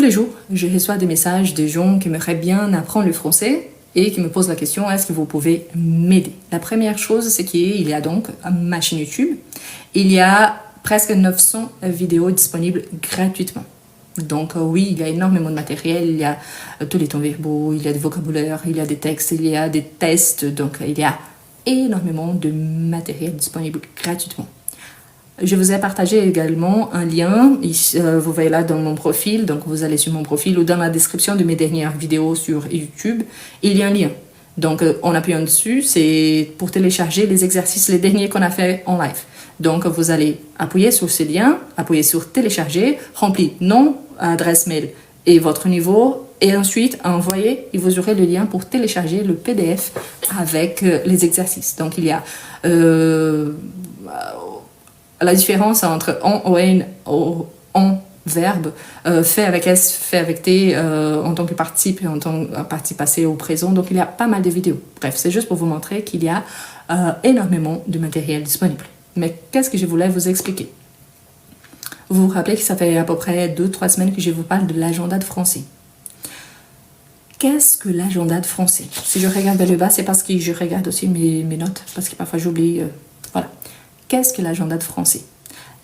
les jours, je reçois des messages de gens qui aimeraient bien apprendre le français et qui me posent la question, est-ce que vous pouvez m'aider? La première chose, c'est qu'il y a donc ma chaîne YouTube. Il y a presque 900 vidéos disponibles gratuitement. Donc oui, il y a énormément de matériel, il y a tous les temps verbaux, il y a des vocabulaires, il y a des textes, il y a des tests. Donc il y a énormément de matériel disponible gratuitement. Je vous ai partagé également un lien, vous voyez là dans mon profil, donc vous allez sur mon profil ou dans la description de mes dernières vidéos sur YouTube, il y a un lien. Donc en appuyant dessus, c'est pour télécharger les exercices, les derniers qu'on a fait en live. Donc vous allez appuyer sur ce lien, appuyer sur télécharger, remplir nom, adresse mail et votre niveau, et ensuite envoyer, et vous aurez le lien pour télécharger le PDF avec les exercices. Donc il y a la différence entre en verbe, fait avec S, fait avec T, en tant que participe et en tant que participe passé au présent. Donc il y a pas mal de vidéos. Bref, c'est juste pour vous montrer qu'il y a énormément de matériel disponible. Mais qu'est-ce que je voulais vous expliquer? Vous vous rappelez que ça fait à peu près 2-3 semaines que je vous parle de l'agenda de français. Qu'est-ce que l'agenda de français? Si je regarde vers le bas, c'est parce que je regarde aussi mes notes, parce que parfois j'oublie. Voilà. Qu'est-ce que l'agenda de français?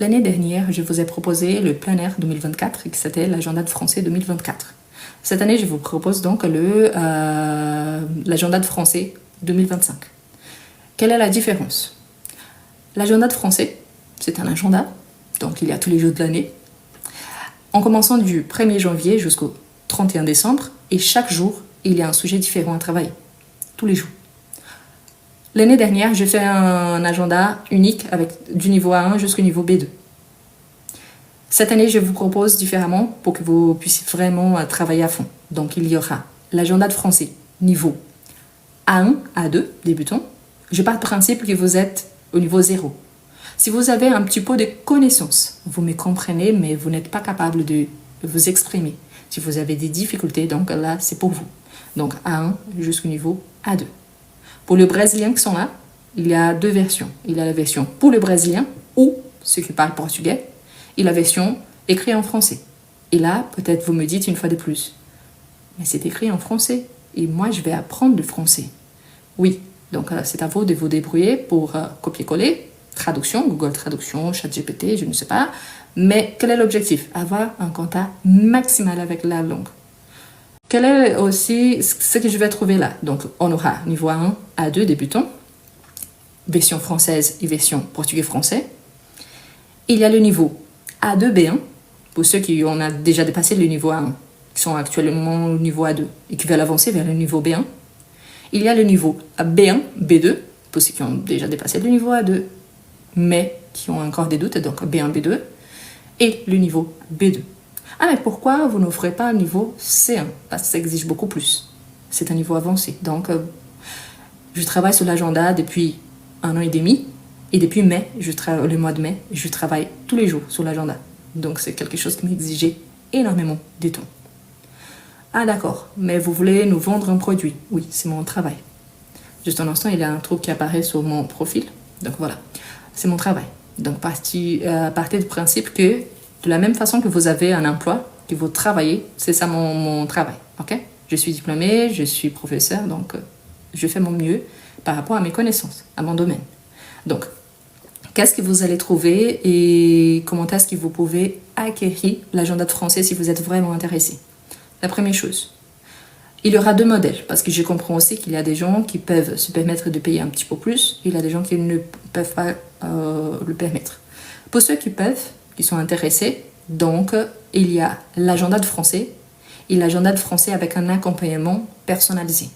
L'année dernière, je vous ai proposé le plein air 2024, qui c'était l'agenda de français 2024. Cette année, je vous propose donc l'agenda de français 2025. Quelle est la différence? L'agenda de français, c'est un agenda, donc il y a tous les jours de l'année, en commençant du 1er janvier jusqu'au 31 décembre, et chaque jour, il y a un sujet différent à travailler, tous les jours. L'année dernière, j'ai fait un agenda unique avec du niveau A1 jusqu'au niveau B2. Cette année, je vous propose différemment pour que vous puissiez vraiment travailler à fond. Donc, il y aura l'agenda de français niveau A1, A2, débutant. Je pars du principe que vous êtes au niveau 0. Si vous avez un petit peu de connaissances, vous me comprenez, mais vous n'êtes pas capable de vous exprimer. Si vous avez des difficultés, donc là, c'est pour vous. Donc, A1 jusqu'au niveau A2. Pour les Brésiliens qui sont là, il y a deux versions. Il y a la version pour les Brésiliens ou ceux qui parlent portugais et la version écrite en français. Et là, peut-être vous me dites une fois de plus, mais c'est écrit en français et moi, je vais apprendre le français. Oui, donc c'est à vous de vous débrouiller pour copier-coller, traduction, Google Traduction, ChatGPT, je ne sais pas. Mais quel est l'objectif? Avoir un contact maximal avec la langue. Quel est aussi ce que je vais trouver là? Donc, on aura niveau A1, A2 débutant, version française et version portugais-français. Il y a le niveau A2, B1, pour ceux qui ont déjà dépassé le niveau A1, qui sont actuellement au niveau A2 et qui veulent avancer vers le niveau B1. Il y a le niveau B1, B2, pour ceux qui ont déjà dépassé le niveau A2, mais qui ont encore des doutes, donc B1, B2, et le niveau B2. Ah, mais pourquoi vous n'offrez pas un niveau C1? Parce que ça exige beaucoup plus. C'est un niveau avancé. Donc, je travaille sur l'agenda depuis 1 an et demi. Et depuis mai, le mois de mai, je travaille tous les jours sur l'agenda. Donc, c'est quelque chose qui m'exigeait énormément de temps. Ah, d'accord. Mais vous voulez nous vendre un produit? Oui, c'est mon travail. Juste un instant, il y a un truc qui apparaît sur mon profil. Donc, voilà. C'est mon travail. Donc, partez du principe que de la même façon que vous avez un emploi, que vous travaillez, c'est ça mon travail, ok? Je suis diplômée, je suis professeur, donc je fais mon mieux par rapport à mes connaissances, à mon domaine. Donc, qu'est-ce que vous allez trouver et comment est-ce que vous pouvez acquérir l'agenda de français si vous êtes vraiment intéressé? La première chose, il y aura 2 modèles, parce que je comprends aussi qu'il y a des gens qui peuvent se permettre de payer un petit peu plus, et il y a des gens qui ne peuvent pas le permettre. Pour ceux qui peuvent, qui sont intéressés, donc il y a l'agenda de français et l'agenda de français avec un accompagnement personnalisé.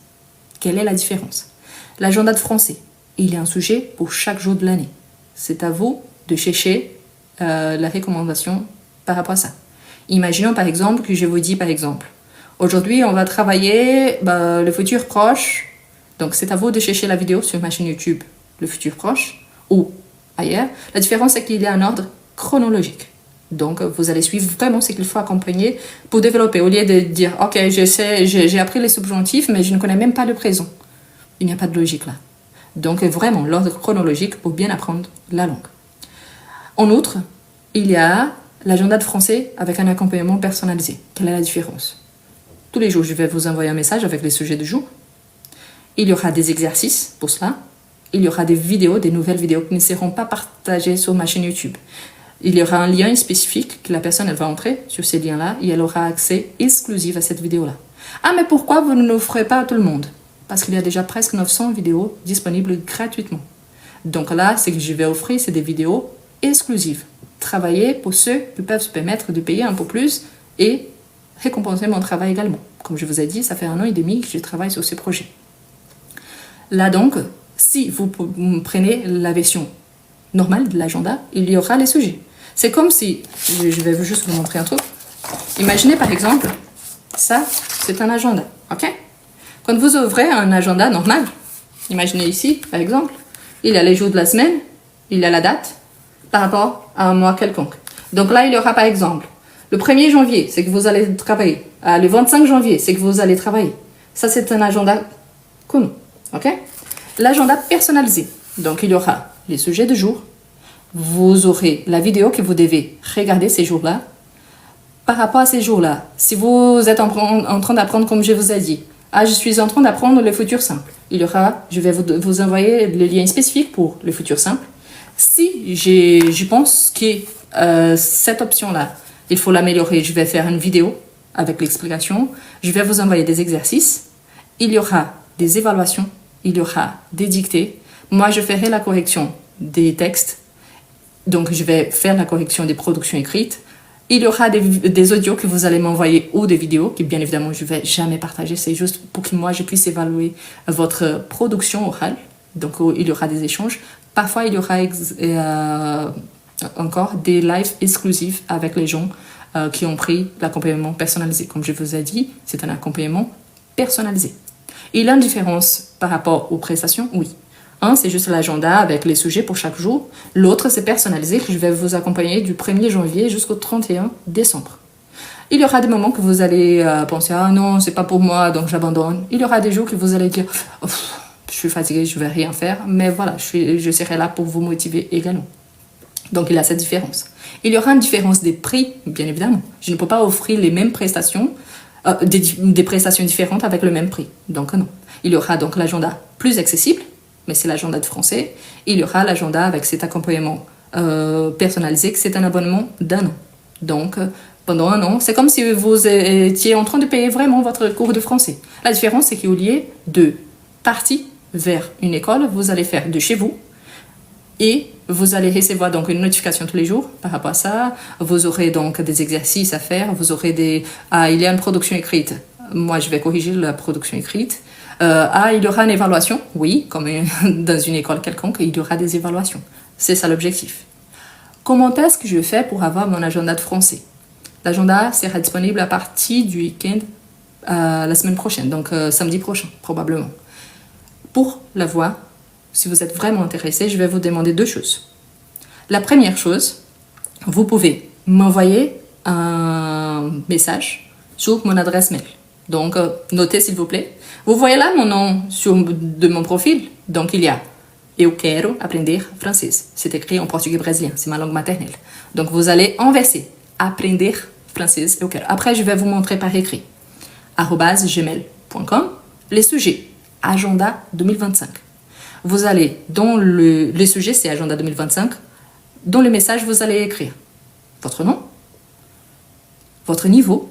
Quelle est la différence? L'agenda de français, il y a un sujet pour chaque jour de l'année. C'est à vous de chercher la recommandation par rapport à ça. Imaginons par exemple que je vous dis par exemple, aujourd'hui on va travailler le futur proche, donc c'est à vous de chercher la vidéo sur ma chaîne YouTube, le futur proche, ou ailleurs. La différence c'est qu'il y a un ordre chronologique. Donc, vous allez suivre vraiment ce qu'il faut accompagner pour développer. Au lieu de dire, ok, j'ai appris les subjonctifs, mais je ne connais même pas le présent. Il n'y a pas de logique là. Donc, vraiment, l'ordre chronologique pour bien apprendre la langue. En outre, il y a l'agenda de français avec un accompagnement personnalisé. Quelle est la différence? Tous les jours, je vais vous envoyer un message avec les sujets du jour. Il y aura des exercices pour cela. Il y aura des vidéos, des nouvelles vidéos qui ne seront pas partagées sur ma chaîne YouTube. Il y aura un lien spécifique que la personne elle va entrer sur ces liens-là et elle aura accès exclusif à cette vidéo-là. Ah, mais pourquoi vous ne l'offrez pas à tout le monde? Parce qu'il y a déjà presque 900 vidéos disponibles gratuitement. Donc là, ce que je vais offrir, c'est des vidéos exclusives. Travailler pour ceux qui peuvent se permettre de payer un peu plus et récompenser mon travail également. Comme je vous ai dit, ça fait 1 an et demi que je travaille sur ce projet. Là donc, si vous prenez la version normale de l'agenda, il y aura les sujets. C'est comme si, je vais juste vous montrer un truc. Imaginez par exemple, ça, c'est un agenda, ok? Quand vous ouvrez un agenda normal, imaginez ici, par exemple, il y a les jours de la semaine, il y a la date par rapport à un mois quelconque. Donc là, il y aura par exemple, le 1er janvier, c'est que vous allez travailler. Le 25 janvier, c'est que vous allez travailler. Ça, c'est un agenda commun, ok? L'agenda personnalisé. Donc, il y aura les sujets du jour. Vous aurez la vidéo que vous devez regarder ces jours-là. Par rapport à ces jours-là, si vous êtes en train d'apprendre, comme je vous ai dit, je suis en train d'apprendre le futur simple. Il y aura, je vais vous envoyer le lien spécifique pour le futur simple. Si je pense que cette option-là, il faut l'améliorer, je vais faire une vidéo avec l'explication. Je vais vous envoyer des exercices. Il y aura des évaluations. Il y aura des dictées. Moi, je ferai la correction des textes. Donc, je vais faire la correction des productions écrites. Il y aura des audios que vous allez m'envoyer ou des vidéos que, bien évidemment, je ne vais jamais partager. C'est juste pour que moi, je puisse évaluer votre production orale. Donc, il y aura des échanges. Parfois, il y aura encore des lives exclusifs avec les gens qui ont pris l'accompagnement personnalisé. Comme je vous ai dit, c'est un accompagnement personnalisé. Il y a une différence par rapport aux prestations, oui. Un, c'est juste l'agenda avec les sujets pour chaque jour. L'autre, c'est personnalisé, que je vais vous accompagner du 1er janvier jusqu'au 31 décembre. Il y aura des moments que vous allez penser « Ah non, c'est pas pour moi, donc j'abandonne ». Il y aura des jours que vous allez dire « Je suis fatiguée, je vais rien faire ». Mais voilà, je serai là pour vous motiver également. Donc, il y a cette différence. Il y aura une différence des prix, bien évidemment. Je ne peux pas offrir les mêmes prestations, des prestations différentes avec le même prix. Donc, non. Il y aura donc l'agenda plus accessible, mais c'est l'agenda de français. Il y aura l'agenda avec cet accompagnement personnalisé, que c'est un abonnement d'1 an. Donc, pendant 1 an, c'est comme si vous étiez en train de payer vraiment votre cours de français. La différence, c'est qu'au lieu de partir vers une école, vous allez faire de chez vous et vous allez recevoir donc une notification tous les jours par rapport à ça. Vous aurez donc des exercices à faire. Vous aurez il y a une production écrite. Moi, je vais corriger la production écrite. Il y aura une évaluation. Oui, comme dans une école quelconque, il y aura des évaluations. C'est ça l'objectif. Comment est-ce que je fais pour avoir mon agenda de français? L'agenda sera disponible à partir du week-end la semaine prochaine, donc samedi prochain, probablement. Pour l'avoir, si vous êtes vraiment intéressé, je vais vous demander 2 choses. La première chose, vous pouvez m'envoyer un message sur mon adresse mail. Donc, notez s'il vous plaît. Vous voyez là mon nom de mon profil. Donc, il y a Eu quero aprender francês. C'est écrit en portugais brésilien, c'est ma langue maternelle. Donc, vous allez inverser. Aprender francês, eu quero. Après, je vais vous montrer par écrit. @gmail.com. Les sujets, agenda 2025. Vous allez, dans les sujets, c'est agenda 2025. Dans le message, vous allez écrire votre nom, votre niveau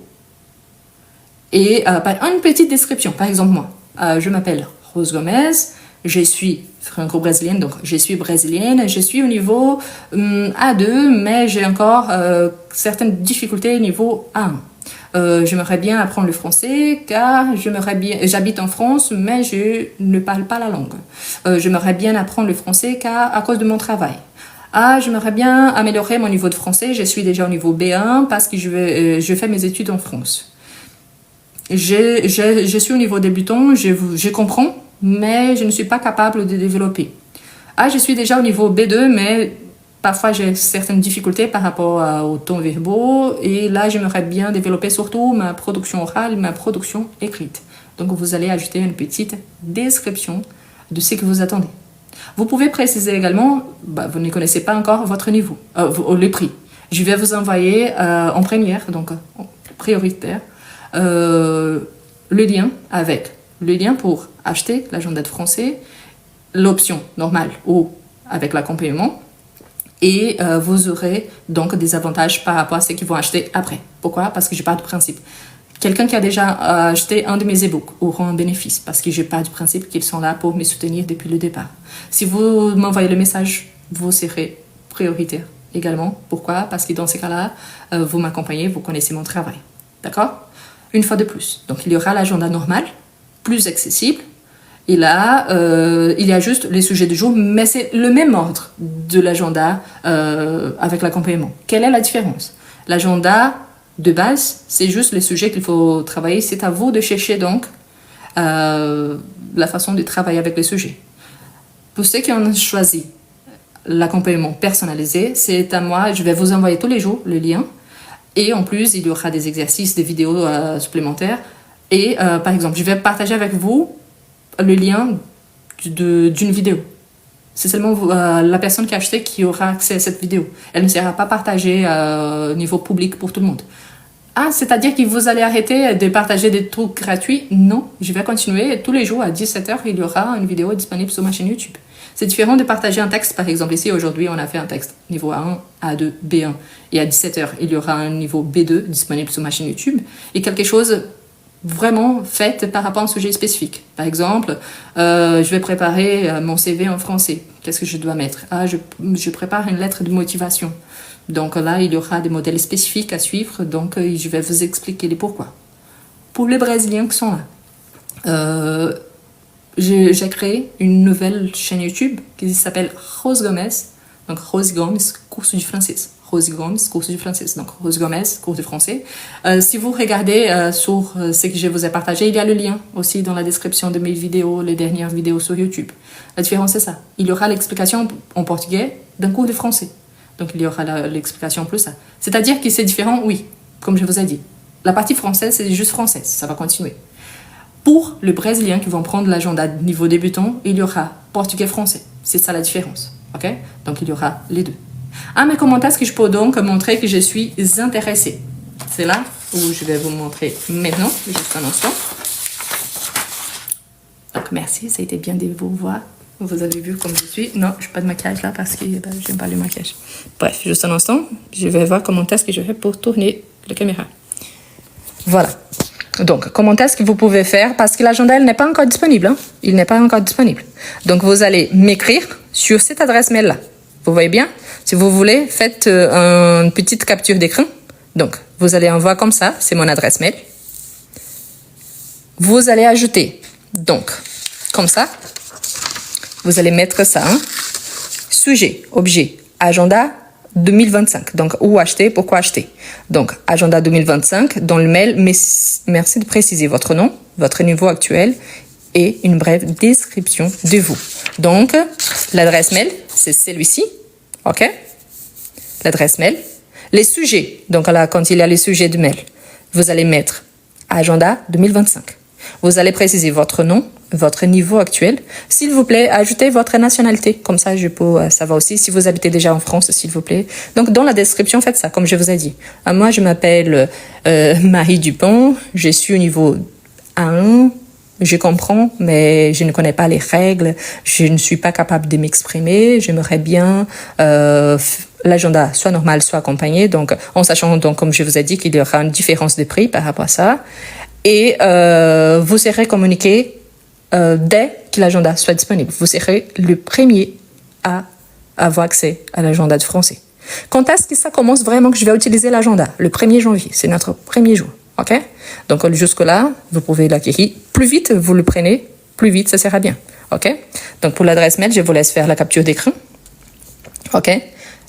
et une petite description. Par exemple, moi, je m'appelle Rose Gomez, je suis franco-brésilienne, donc je suis brésilienne, je suis au niveau A2, mais j'ai encore certaines difficultés au niveau A1. J'aimerais bien apprendre le français car j'habite en France mais je ne parle pas la langue. J'aimerais bien apprendre le français car à cause de mon travail. J'aimerais bien améliorer mon niveau de français. Je suis déjà au niveau B1 parce que je fais mes études en France. Je suis au niveau débutant, je comprends, mais je ne suis pas capable de développer. Je suis déjà au niveau B2, mais parfois j'ai certaines difficultés par rapport aux tons verbaux. Et là, j'aimerais bien développer surtout ma production orale, ma production écrite. Donc, vous allez ajouter une petite description de ce que vous attendez. Vous pouvez préciser également, vous ne connaissez pas encore votre niveau, le prix. Je vais vous envoyer en première, donc prioritaire, le lien avec le lien pour acheter l'agenda de français, l'option normale ou avec l'accompagnement. Et vous aurez donc des avantages par rapport à ceux qui vont acheter après. Pourquoi? Parce que je pars du principe. Quelqu'un qui a déjà acheté un de mes e-books aura un bénéfice parce que je pars du principe qu'ils sont là pour me soutenir depuis le départ. Si vous m'envoyez le message, vous serez prioritaire également. Pourquoi? Parce que dans ces cas-là, vous m'accompagnez, vous connaissez mon travail. D'accord? Une fois de plus. Donc, il y aura l'agenda normal, plus accessible. Et là, il y a juste les sujets du jour, mais c'est le même ordre de l'agenda avec l'accompagnement. Quelle est la différence? L'agenda de base, c'est juste les sujets qu'il faut travailler. C'est à vous de chercher donc la façon de travailler avec les sujets. Pour ceux qui ont choisi l'accompagnement personnalisé, c'est à moi, je vais vous envoyer tous les jours le lien. Et en plus, il y aura des exercices, des vidéos supplémentaires. Et par exemple, je vais partager avec vous le lien d'une vidéo. C'est seulement la personne qui a acheté qui aura accès à cette vidéo. Elle ne sera pas partagée au niveau public pour tout le monde. Ah, c'est-à-dire que vous allez arrêter de partager des trucs gratuits? Non, je vais continuer. Tous les jours à 17h, il y aura une vidéo disponible sur ma chaîne YouTube. C'est différent de partager un texte, par exemple. Ici, aujourd'hui, on a fait un texte niveau A1, A2, B1. Et à 17h, il y aura un niveau B2 disponible sur ma chaîne YouTube. Et quelque chose vraiment fait par rapport à un sujet spécifique. Par exemple, je vais préparer mon CV en français. Qu'est-ce que je dois mettre? Ah, je prépare une lettre de motivation. Donc là, il y aura des modèles spécifiques à suivre. Donc, je vais vous expliquer les pourquoi. Pour les Brésiliens qui sont là, j'ai créé une nouvelle chaîne YouTube qui s'appelle Rose Gomes. Donc, Rose Gomes, cours du français. Rose Gomes, cours du français. Donc, Rose Gomes, cours de français. Si vous regardez sur ce que je vous ai partagé, il y a le lien aussi dans la description de mes vidéos, les dernières vidéos sur YouTube. La différence, c'est ça. Il y aura l'explication en portugais d'un cours de français. Donc, il y aura l'explication plus ça. C'est-à-dire que c'est différent, oui, comme je vous ai dit. La partie française, c'est juste française. Ça va continuer. Pour les Brésiliens qui vont prendre l'agenda niveau débutant, il y aura portugais-français. C'est ça la différence. Ok? Donc, il y aura les deux. Ah, mais comment est-ce que je peux donc montrer que je suis intéressée? C'est là où je vais vous montrer maintenant, juste un instant. Donc, merci, ça a été bien de vous voir. Vous avez vu comme je suis. Non, je n'ai pas de maquillage là parce que j'aime pas le maquillage. Bref, juste un instant, je vais voir comment est-ce que je fais pour tourner la caméra. Voilà. Donc, comment est-ce que vous pouvez faire? Parce que l'agenda, il n'est pas encore disponible. Hein? Il n'est pas encore disponible. Donc, vous allez m'écrire sur cette adresse mail-là. Vous voyez bien? Si vous voulez, faites une petite capture d'écran. Donc, vous allez envoyer comme ça. C'est mon adresse mail. Vous allez ajouter. Donc, comme ça. Vous allez mettre ça. Hein? Sujet, objet, agenda 2025. Donc, où acheter, pourquoi acheter. Donc, agenda 2025. Dans le mail, merci de préciser votre nom, votre niveau actuel et une brève description de vous. Donc, l'adresse mail, c'est celui-ci. OK? L'adresse mail. Les sujets. Donc, là, quand il y a les sujets de mail, vous allez mettre agenda 2025. Vous allez préciser votre nom, votre niveau actuel. S'il vous plaît, ajoutez votre nationalité. Comme ça, je peux savoir aussi si vous habitez déjà en France, s'il vous plaît. Donc, dans la description, faites ça, comme je vous ai dit. Moi, je m'appelle Marie Dupont. Je suis au niveau A1. Je comprends, mais je ne connais pas les règles. Je ne suis pas capable de m'exprimer. J'aimerais bien l'agenda soit normal, soit accompagné. Donc, en sachant, donc, comme je vous ai dit, qu'il y aura une différence de prix par rapport à ça. Et vous serez communiqué dès que l'agenda soit disponible. Vous serez le premier à avoir accès à l'agenda de français. Quand est-ce que ça commence vraiment que je vais utiliser l'agenda? Le 1er janvier, c'est notre premier jour. OK? Donc, jusque-là, vous pouvez l'acquérir. Plus vite vous le prenez, plus vite ça sera bien. OK? Donc, pour l'adresse mail, je vous laisse faire la capture d'écran. OK?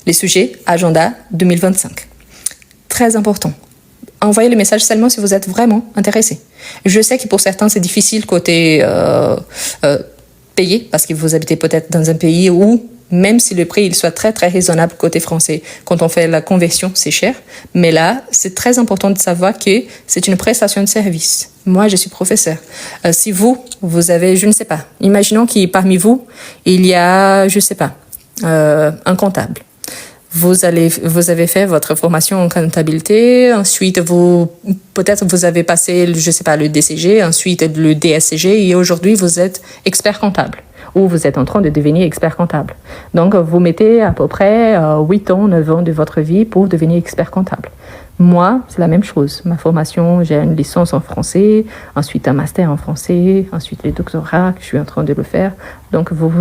Les sujets, agenda 2025. Très important. Envoyez le message seulement si vous êtes vraiment intéressé. Je sais que pour certains, c'est difficile côté payer, parce que vous habitez peut-être dans un pays où, même si le prix il soit très très raisonnable côté français, quand on fait la conversion, c'est cher. Mais là, c'est très important de savoir que c'est une prestation de service. Moi, je suis professeur. Si vous avez, je ne sais pas, imaginons qu'il parmi vous, il y a, je ne sais pas, un comptable. vous avez fait votre formation en comptabilité, ensuite peut-être vous avez passé, je sais pas, le DCG, ensuite le DSCG, et aujourd'hui vous êtes expert comptable, ou vous êtes en train de devenir expert comptable. Donc vous mettez à peu près 8 ans, 9 ans de votre vie pour devenir expert comptable. Moi, c'est la même chose. Ma formation, j'ai une licence en français, ensuite un master en français, ensuite le doctorat, que je suis en train de le faire. Donc vous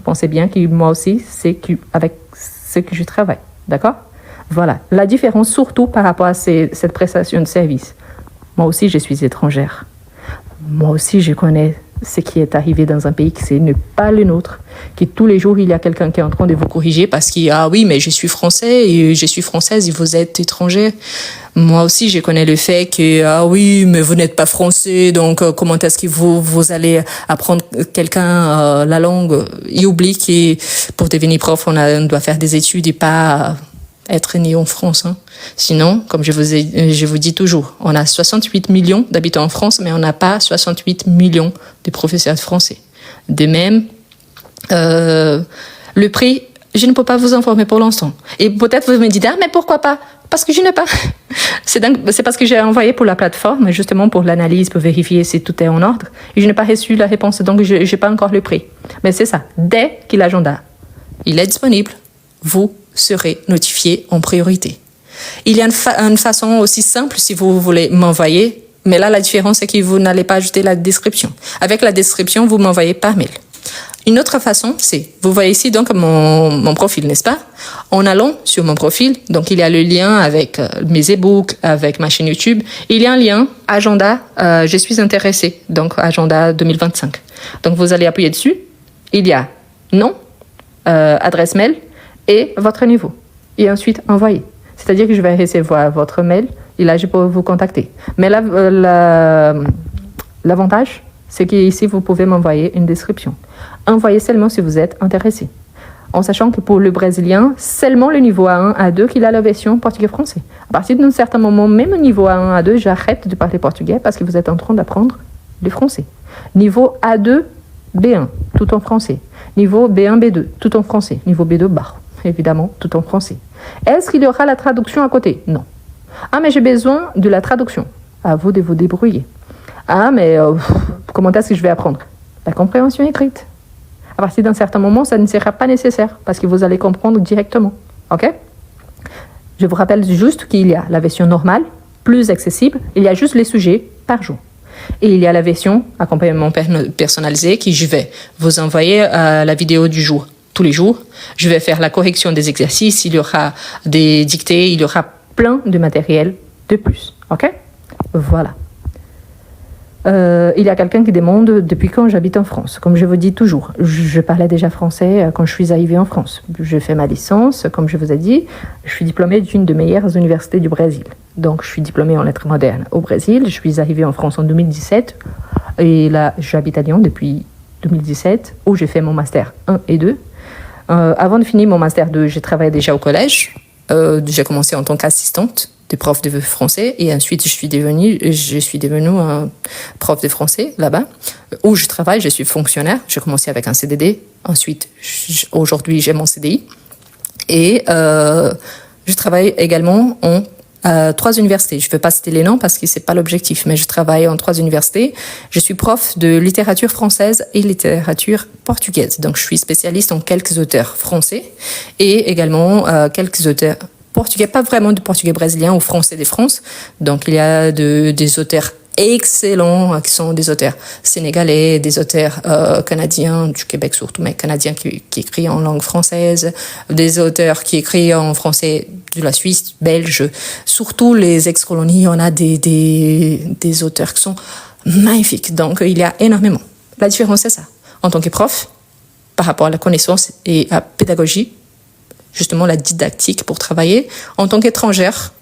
pensez bien que moi aussi, c'est avec ce que je travaille. D'accord? Voilà. La différence, surtout par rapport à cette prestation de service. Moi aussi, je suis étrangère. Moi aussi, je connais ce qui est arrivé dans un pays qui n'est pas le nôtre, que tous les jours, il y a quelqu'un qui est en train de vous corriger parce qu'il ah oui, mais je suis français et je suis française et vous êtes étranger. Moi aussi, je connais le fait que ah oui, mais vous n'êtes pas français, donc comment est-ce que vous allez apprendre quelqu'un la langue? Il oublie que pour devenir prof, on doit faire des études et pas être né en France. Hein. Sinon, comme je vous dis toujours, on a 68 millions d'habitants en France, mais on n'a pas 68 millions de professeurs de français. De même, le prix, je ne peux pas vous informer pour l'instant. Et peut-être vous me dites, ah, mais pourquoi pas? Parce que je n'ai pas. C'est parce que j'ai envoyé pour la plateforme, justement pour l'analyse, pour vérifier si tout est en ordre. Et je n'ai pas reçu la réponse, donc je n'ai pas encore le prix. Mais c'est ça. Dès que l'agenda, il est disponible, vous serez notifié en priorité. Il y a une façon aussi simple si vous voulez m'envoyer, mais là la différence c'est que vous n'allez pas ajouter la description. Avec la description, vous m'envoyez par mail. Une autre façon, c'est, vous voyez ici donc mon profil, n'est-ce pas? En allant sur mon profil, donc il y a le lien avec mes e-books, avec ma chaîne YouTube, il y a un lien agenda, je suis intéressée, donc agenda 2025. Donc vous allez appuyer dessus, il y a nom, adresse mail, et votre niveau. Et ensuite, envoyer. C'est-à-dire que je vais recevoir votre mail et là, je peux vous contacter. Mais l'avantage, c'est qu'ici, vous pouvez m'envoyer une description. Envoyez seulement si vous êtes intéressé. En sachant que pour le brésilien, seulement le niveau A1, A2 qu'il a la version portugais-français. À partir d'un certain moment, même au niveau A1, A2, j'arrête de parler portugais parce que vous êtes en train d'apprendre le français. Niveau A2, B1, tout en français. Niveau B1, B2, tout en français. Niveau B2, bas. Évidemment, tout en français. Est-ce qu'il y aura la traduction à côté? Non. Ah, mais j'ai besoin de la traduction. À vous de vous débrouiller. Ah, mais comment est-ce que je vais apprendre? La compréhension écrite. À partir d'un certain moment, ça ne sera pas nécessaire parce que vous allez comprendre directement. OK? Je vous rappelle juste qu'il y a la version normale, plus accessible. Il y a juste les sujets par jour. Et il y a la version accompagnement personnalisé qui je vais vous envoyer la vidéo du jour. Tous les jours, je vais faire la correction des exercices, il y aura des dictées, il y aura plein de matériel de plus. OK? Voilà. Il y a quelqu'un qui demande depuis quand j'habite en France. Comme je vous dis toujours, je parlais déjà français quand je suis arrivée en France. Je fais ma licence, comme je vous ai dit. Je suis diplômée d'une des meilleures universités du Brésil. Donc, je suis diplômée en lettres modernes au Brésil. Je suis arrivée en France en 2017. Et là, j'habite à Lyon depuis 2017, où j'ai fait mon master 1 et 2. Avant de finir mon master 2, j'ai travaillé déjà au collège. J'ai commencé en tant qu'assistante de prof de français et ensuite je suis devenue prof de français là-bas où je travaille, je suis fonctionnaire. J'ai commencé avec un CDD, ensuite aujourd'hui j'ai mon CDI et je travaille également en 3 universités. Je ne veux pas citer les noms parce que c'est pas l'objectif, mais je travaille en 3 universités. Je suis prof de littérature française et littérature portugaise. Donc, je suis spécialiste en quelques auteurs français et également quelques auteurs portugais, pas vraiment de portugais brésilien ou français de France. Donc, il y a des auteurs excellents qui sont des auteurs sénégalais, des auteurs canadiens, du Québec surtout, mais canadiens qui écrivent en langue française, des auteurs qui écrivent en français de la Suisse, belge, surtout les ex-colonies, on a des auteurs qui sont magnifiques. Donc, il y a énormément. La différence, c'est ça. En tant que prof, par rapport à la connaissance et à la pédagogie, justement la didactique pour travailler, en tant qu'étrangère,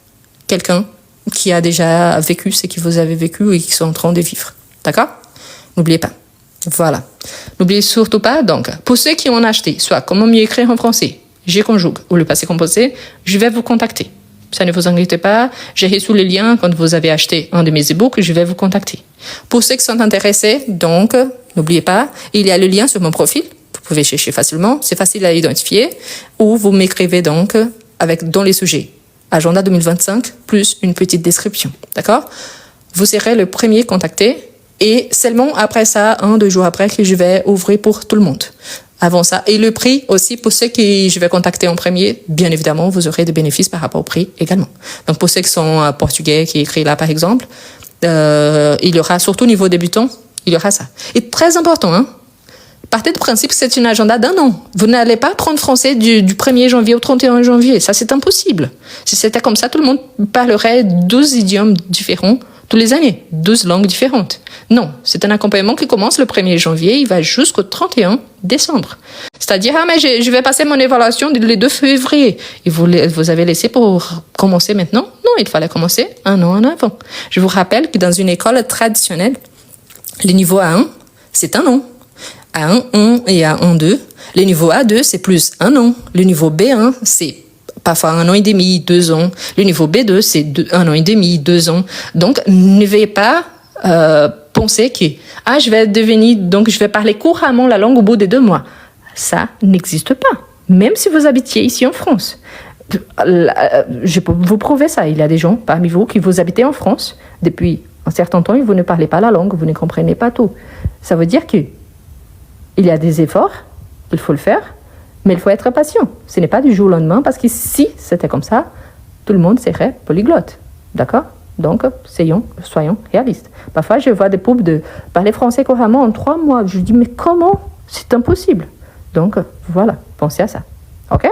quelqu'un qui a déjà vécu ce que vous avez vécu et qui sont en train de vivre. D'accord? N'oubliez pas. Voilà. N'oubliez surtout pas, donc, pour ceux qui ont acheté, soit comment mieux écrire en français, je conjugue, ou le passé composé, je vais vous contacter. Ça ne vous inquiétez pas, j'ai reçu les liens quand vous avez acheté un de mes e-books, je vais vous contacter. Pour ceux qui sont intéressés, donc, n'oubliez pas, il y a le lien sur mon profil, vous pouvez chercher facilement, c'est facile à identifier, ou vous m'écrivez donc avec dans les sujets. Agenda 2025 plus une petite description. D'accord? Vous serez le premier contacté et seulement après ça, 1-2 jours après, que je vais ouvrir pour tout le monde. Avant ça. Et le prix aussi, pour ceux que je vais contacter en premier, bien évidemment, vous aurez des bénéfices par rapport au prix également. Donc, pour ceux qui sont portugais, qui écrivent là, par exemple, il y aura, surtout au niveau débutant, il y aura ça. Et très important, hein, partez du principe que c'est un agenda d'1 an. Vous n'allez pas prendre français du 1er janvier au 31 janvier. Ça, c'est impossible. Si c'était comme ça, tout le monde parlerait 12 idiomes différents tous les années, 12 langues différentes. Non, c'est un accompagnement qui commence le 1er janvier, il va jusqu'au 31 décembre. C'est-à-dire, mais je vais passer mon évaluation le 2 février. Et vous avez laissé pour commencer maintenant? Non, il fallait commencer 1 an en avant. Je vous rappelle que dans une école traditionnelle, le niveau A1, c'est 1 an. A1 et A1-2. Le niveau A2, c'est plus 1 an. Le niveau B1, c'est parfois 1 an et demi, 2 ans. Le niveau B2, c'est 1 an et demi, 2 ans. Donc, ne veuillez pas penser que je vais parler couramment la langue au bout de 2 mois. Ça n'existe pas. Même si vous habitiez ici en France. Je peux vous prouver ça. Il y a des gens parmi vous qui vous habitez en France depuis un certain temps et vous ne parlez pas la langue, vous ne comprenez pas tout. Ça veut dire que il y a des efforts, il faut le faire, mais il faut être patient. Ce n'est pas du jour au lendemain, parce que si c'était comme ça, tout le monde serait polyglotte. D'accord? Donc, soyons réalistes. Parfois, je vois des pubs de parler français couramment en 3 mois. Je dis, mais comment? C'est impossible. Donc, voilà, pensez à ça. OK?